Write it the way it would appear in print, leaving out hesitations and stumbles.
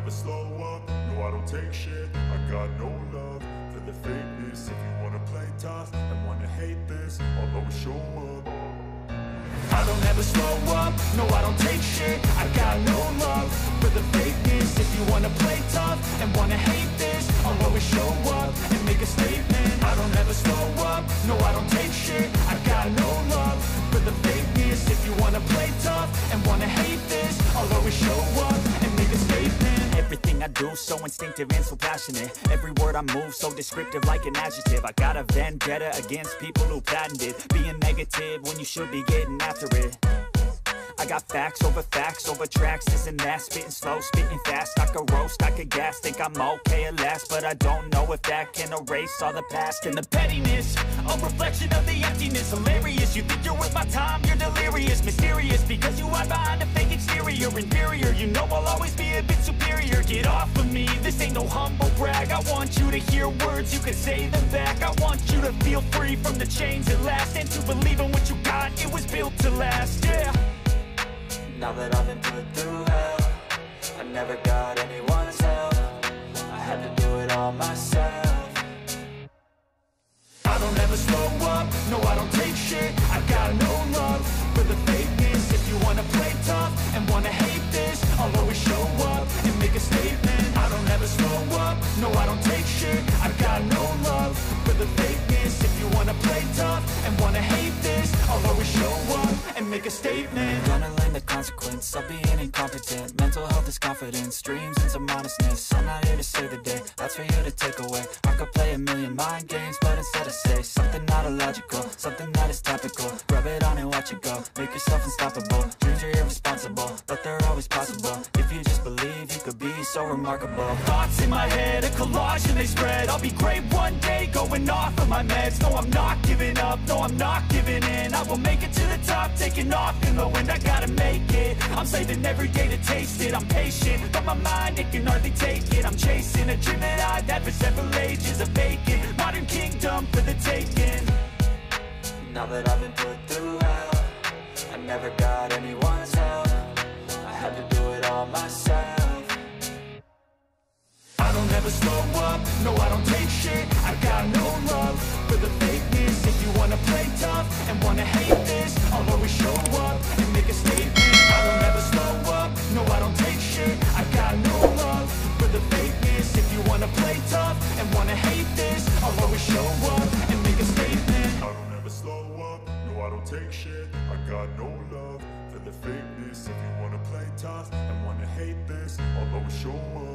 never slow up, no I don't take shit. I got no love for the fakeness. If you wanna play tough and wanna hate this, I'll always show up. I don't ever slow up, no I don't take shit. I got no love for the fakeness. If you wanna play tough and wanna hate this, I'll always show up and make a statement. I don't ever slow up, no I don't take shit. I got no love for the fakeness. If you wanna play tough and wanna hate this, I'll always show up and make a statement. Everything I do so instinctive and so passionate. Every word I move so descriptive like an adjective. I got a vendetta against people who patented being negative when you should be getting after it. I got facts over tracks, this and that. Spitting slow, spitting fast, I could roast, I could gas. Think I'm okay at last, but I don't know if that can erase all the past. And the pettiness, a reflection of the emptiness. Hilarious, you think you're worth my time, you're delirious. Mysterious, because you hide behind a fake exterior. Inferior, you know I'll always be a bit superior. Get off of me, this ain't no humble brag. I want you to hear words, you can say them back. I want you to feel free from the chains at last, and to believe in what you got, it was built to last, yeah. Now that I've been put through hell, I never got anyone's help. I had to do it all myself. I don't ever slow up, no I don't take shit. I got no love for the fakeness. If you wanna play tough and wanna hate this, I'll always show up and make a statement. I don't ever slow up, no I don't take shit. I got no love for the fakeness. If you wanna play tough and wanna hate this, I'll always show up and make a statement. Gonna learn the consequence of being incompetent. Mental health is confidence, dreams and some honestness. I'm not here to save the day, that's for you to take away. I could play a million mind games, but instead I say something not illogical, something that is topical. Rub it on and watch it go, make yourself unstoppable. Dreams are irresponsible, but they're always possible. If you just believe, you could be so remarkable. Thoughts in my head, a collage and they spread. I'll be great one day, going off of my meds. No, I'm not giving up, no, I'm not giving in. I will make it to the top, taking off in the wind. I gotta make it, I'm saving every day to taste it. I'm patient, but my mind, it can hardly take it. I'm chasing a dream that I've had for several ages. A vacant, modern kingdom for the taking. Now that I've been put through hell, I never got anyone's help. I had to do it all myself. I don't ever slow up, no I don't take shit. I got no love for the fakeness. If you wanna play tough and wanna hate this, I'll always show up and make a statement. I don't ever slow up, no I don't take shit. I got no love for the fakeness. If you wanna play tough and wanna hate this, I'll always show up and make a statement. I don't ever slow up, no I don't take shit. I got no love for the fakeness. If you wanna play tough and wanna hate this, I'll always show up